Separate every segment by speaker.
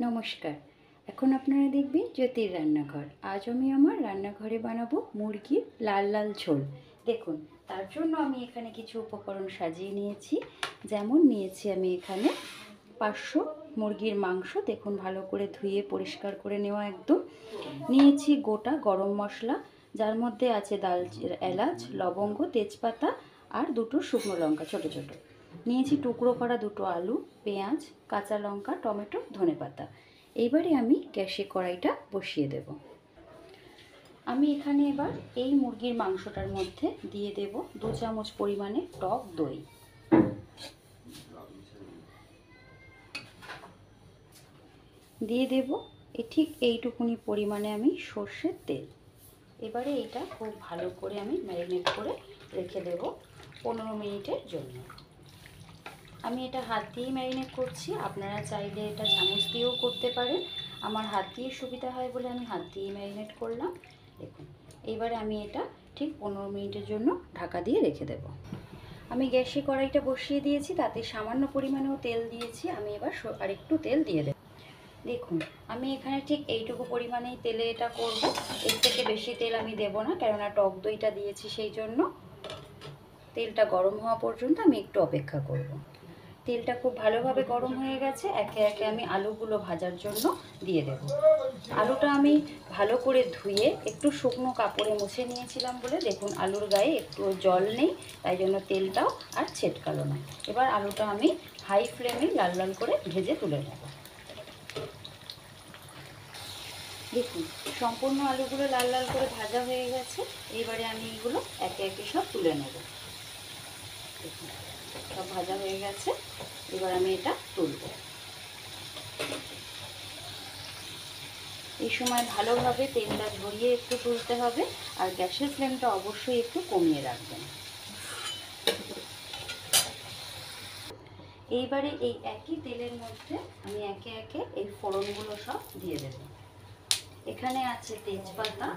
Speaker 1: নমস্কার। এখন আপনারা দেখবেন জ্যোতির রান্নাঘর। আজ আমি আমার রান্নাঘরে বানাবো মুরগির লাল লাল ঝোল। দেখুন, তার জন্য আমি এখানে কিছু উপকরণ সাজিয়ে নিয়েছি। যেমন নিয়েছি আমি এখানে 500 মুরগির মাংস, দেখুন ভালো করে ধুয়ে পরিষ্কার করে নেওয়া একদম। নিয়েছি গোটা গরম মশলা, যার মধ্যে আছে এলাচ, লবঙ্গ, তেজপাতা আর 2টো শুকনো লঙ্কা ছোটো ছোটো। নিয়েছি টুকরো করা 2টো আলু, পেঁয়াজ, কাঁচা লঙ্কা, টমেটো, ধনেপাতা। এইবারে আমি গ্যাসে কড়াইটা বসিয়ে দেব। আমি এখানে এবার এই মুরগির মাংসটার মধ্যে দিয়ে দেব 2 চামচ পরিমাণে টক দই। দিয়ে দেব ঠিক এইটুকুনি পরিমাণে আমি সর্ষের তেল। এবারে এটা খুব ভালো করে আমি ম্যারিনেট করে রেখে দেব 15 মিনিটের জন্য। আমি এটা হাত দিয়েই ম্যারিনেট করছি, আপনারা চাইলে এটা চামচ দিয়েও করতে পারেন। আমার হাত দিয়ে সুবিধা হয় বলে আমি হাত দিয়েই ম্যারিনেট করলাম। দেখুন, এবারে আমি এটা ঠিক 15 মিনিটের জন্য ঢাকা দিয়ে রেখে দেব। আমি গ্যাসে কড়াইটা বসিয়ে দিয়েছি, তাতে সামান্য পরিমাণেও তেল দিয়েছি। আমি এবার আরেকটু তেল দিয়ে দেব। দেখুন, আমি এখানে ঠিক এইটুকু পরিমাণেই তেলে এটা করব, এর থেকে বেশি তেল আমি দেব না, কেননা টক দইটা দিয়েছি সেই জন্য। তেলটা গরম হওয়া পর্যন্ত আমি একটু অপেক্ষা করব। তেলটা খুব ভালোভাবে গরম হয়ে গেছে। একে একে আমি আলুগুলো ভাজার জন্য দিয়ে দেব। আলুটা আমি ভালো করে ধুয়ে একটু শুকনো কাপড়ে মুছে নিয়েছিলাম বলে দেখুন আলুর গায়ে একটু জল নেই, তাই জন্য তেলটাও আর ছেটকালো না। এবার আলুটা আমি হাই ফ্লেমে লাল লাল করে ভেজে তুলে নেব। দেখুন, সম্পূর্ণ আলুগুলো লাল লাল করে ভাজা হয়ে গেছে। এইবারে আমি এগুলো একে একে সব তুলে নেব। দেখুন, সব ভাজা হয়ে গেছে। এবার আমি এটা তুলব। এই সময় ভালোভাবে তেলটা ঝরিয়ে একটু তুলতে হবে, আর গ্যাসের ফ্লেমটা অবশ্যই একটু কমিয়ে রাখবেন। এইবারে এই একই তেলের মধ্যে আমি একে একে এই ফোড়নগুলো সব দিয়ে দেব। এখানে আছে তেজপাতা,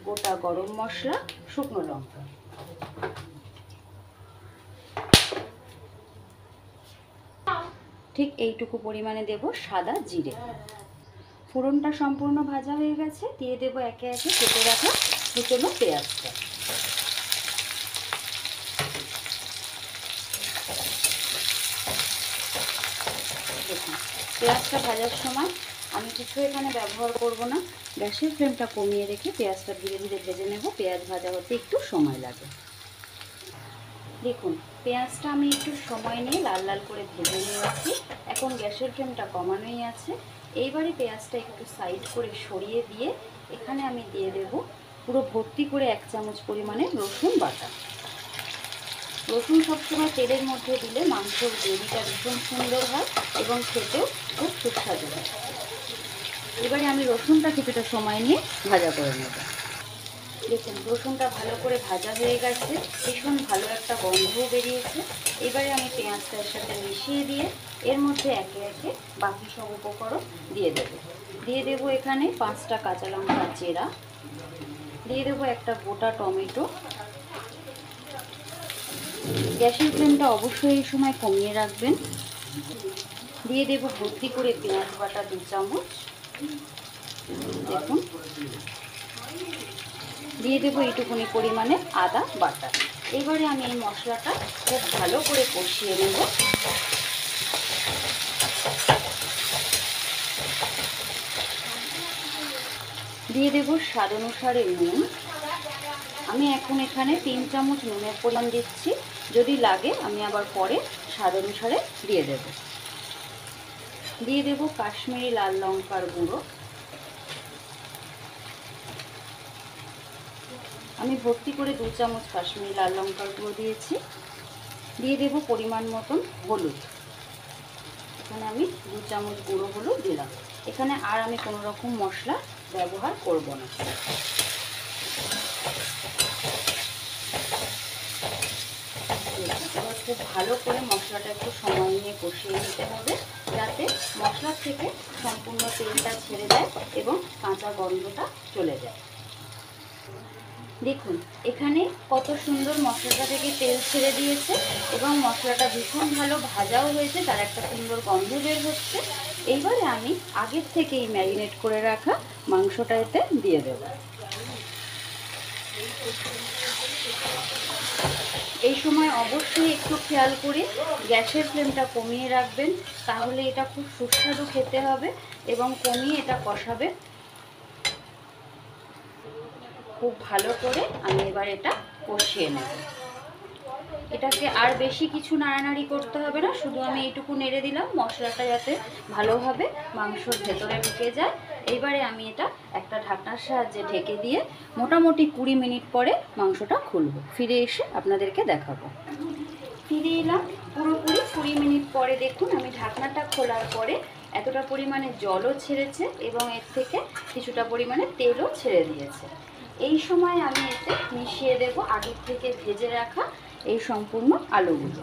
Speaker 1: গোটা গরম মশলা, শুকনো লঙ্কা। ঠিক এইটুকু পরিমাণে দেব সাদা জিরে। ফোড়নটা সম্পূর্ণ ভাজা হয়ে গেছে। দিয়ে দেব একে একে কেটে রাখা কুচনো পেঁয়াজটা। দেখুন, পেঁয়াজটা ভাজার সময় আমি কিছু এখানে ব্যবহার করব না। গ্যাসের ফ্লেমটা কমিয়ে রেখে পেঁয়াজটা ধীরে ধীরে ভেজে নেব। পেঁয়াজ ভাজা হতে একটু সময় লাগে। দেখুন, পেঁয়াজটা আমি একটু সময় নিয়ে লাল লাল করে ভেজে নিয়েছি। এখন গ্যাসের ফ্লেমটা কমানোই আছে। এইবারে পেঁয়াজটা একটু সাইড করে সরিয়ে দিয়ে এখানে আমি দিয়ে দেব পুরো ভর্তি করে 1 চামচ পরিমাণে রসুন বাটা। রসুন সবসময় তেলের মধ্যে দিলে মাংসের গ্রেভিটা ভীষণ সুন্দর হয় এবং খেতেও খুব সুস্বাদু হয়। এবারে আমি রসুনটা কিছুটা সময় নিয়ে ভাজা করে নেব। দেখুন, রসুনটা ভালো করে ভাজা হয়ে গেছে, ভীষণ ভালো একটা গন্ধও বেরিয়েছে। এবারে আমি পেঁয়াজটা এর সাথে মিশিয়ে দিয়ে এর মধ্যে একে একে বাকি সব উপকরণ দিয়ে দেব। দিয়ে দেব এখানে 5টা কাঁচা লঙ্কা চেরা, দিয়ে দেবো একটা গোটা টমেটো। গ্যাসের ফ্লেমটা অবশ্যই এই সময় কমিয়ে রাখবেন। দিয়ে দেব ভর্তি করে পেঁয়াজ বাটা 2 চামচ। দেখুন, দিয়ে দেবো এইটুকুনি পরিমাণে আদা বাটা। এবারে আমি এই মশলাটা খুব ভালো করে কষিয়ে নেব। দিয়ে দেব স্বাদ অনুসারে নুন। আমি এখন এখানে 3 চামচ নুনের পরিমাণ দিচ্ছি, যদি লাগে আমি আবার পরে স্বাদ অনুসারে দিয়ে দেব। দিয়ে দেব কাশ্মীরি লাল লঙ্কার গুঁড়ো। আমি ভর্তি করে 2 চামচ কাশ্মীরি লাল লঙ্কার গুঁড়ো দিয়েছি। দিয়ে দেব পরিমাণ মতন হলুদ। এখানে আমি 2 চামচ গুঁড়ো হলুদ দিলাম। এখানে আর আমি কোনো রকম মশলা ব্যবহার করব না। এবার খুব ভালো করে মশলাটা একটু সময় নিয়ে কষিয়ে নিতে হবে, যাতে মশলার থেকে সম্পূর্ণ তেলটা ছেড়ে যায় এবং কাঁচা গন্ধটা চলে যায়। দেখুন, এখানে কত সুন্দর মশলাটা থেকে তেল ছেড়ে দিয়েছে এবং মশলাটা ভীষণ ভালো ভাজাও হয়েছে, তার একটা সুন্দর গন্ধ বের হচ্ছে। এইবারে আমি আগের থেকেই ম্যারিনেট করে রাখা মাংসটা এতে দিয়ে দেব। এই সময় অবশ্যই একটু খেয়াল করে গ্যাসের ফ্লেমটা কমিয়ে রাখবেন, তাহলে এটা খুব সুস্বাদু খেতে হবে এবং কমিয়ে এটা কষাবে। খুব ভালো করে আমি এবার এটা কষিয়ে নেব। এটাকে আর বেশি কিছু নাড়ানাড়ি করতে হবে না, শুধু আমি এইটুকু নেড়ে দিলাম মশলাটা যাতে ভালোভাবে মাংসর ভেতরে ঢুকে যায়। এইবারে আমি এটা একটা ঢাকনার সাহায্যে ঢেকে দিয়ে মোটামুটি 20 মিনিট পরে মাংসটা খুলব, ফিরে এসে আপনাদেরকে দেখাবো। ফিরে এলাম পুরোপুরি 20 মিনিট পরে। দেখুন আমি ঢাকনাটা খোলার পরে এতটা পরিমাণে জলও ছেড়েছে এবং এর থেকে কিছুটা পরিমাণে তেলও ছেড়ে দিয়েছে। এই সময় আমি এতে মিশিয়ে দেব আগের থেকে ভেজে রাখা এই সম্পূর্ণ আলুগুলো।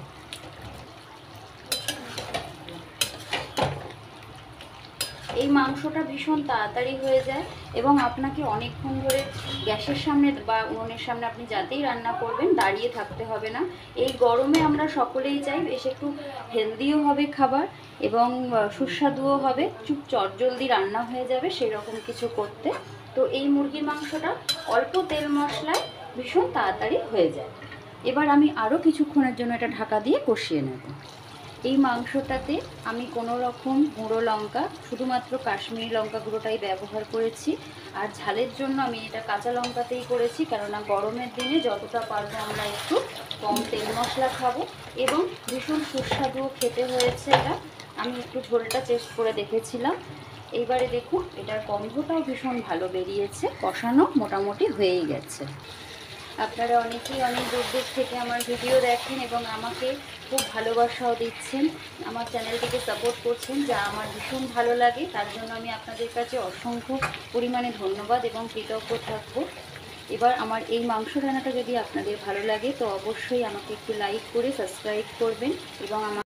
Speaker 1: এই মাংসটা ভীষণ তাড়াতাড়ি হয়ে যায় এবং আপনাকে অনেকক্ষণ ধরে গ্যাসের সামনে বা উনুনের সামনে আপনি যাতেই রান্না করবেন দাঁড়িয়ে থাকতে হবে না। এই গরমে আমরা সকলেই চাই বেশ একটু হেলদিও হবে খাবার এবং সুস্বাদুও হবে, চুপ চটজলদি রান্না হয়ে যাবে সেই রকম কিছু করতে। তো এই মুরগির মাংসটা অল্প তেল মশলায় ভীষণ তাড়াতাড়ি হয়ে যায়। এবার আমি আরও কিছুক্ষণের জন্য এটা ঢাকা দিয়ে কষিয়ে নেব। এই মাংসটাতে আমি কোনো রকম গুঁড়ো লঙ্কা, শুধুমাত্র কাশ্মীরি লঙ্কা গুঁড়োটাই ব্যবহার করেছি। আর ঝালের জন্য আমি এটা কাঁচা লঙ্কাতেই করেছি, কেননা গরমের দিনে যতটা পারবো আমরা একটু কম তেল মশলা খাবো এবং ভীষণ সুস্বাদুও খেতে হয়েছে এটা। আমি একটু ঝোলটা টেস্ট করে দেখেছিলাম। এইবারে দেখুন এটার গন্ধটাও ভীষণ ভালো বেরিয়েছে, কষানো মোটামুটি হয়েই গেছে। আপনারা অনেকেই অনেক দূর দূর থেকে আমার ভিডিও দেখেন এবং আমাকে খুব ভালোবাসাও দিচ্ছেন, আমার চ্যানেলটিকে সাপোর্ট করছেন, যা আমার ভীষণ ভালো লাগে। তার জন্য আমি আপনাদের কাছে অসংখ্য পরিমাণে ধন্যবাদ এবং কৃতজ্ঞ থাকব। এবার আমার এই মাংস রান্নাটা যদি আপনাদের ভালো লাগে তো অবশ্যই আমাকে একটু লাইক করে সাবস্ক্রাইব করবেন এবং আমার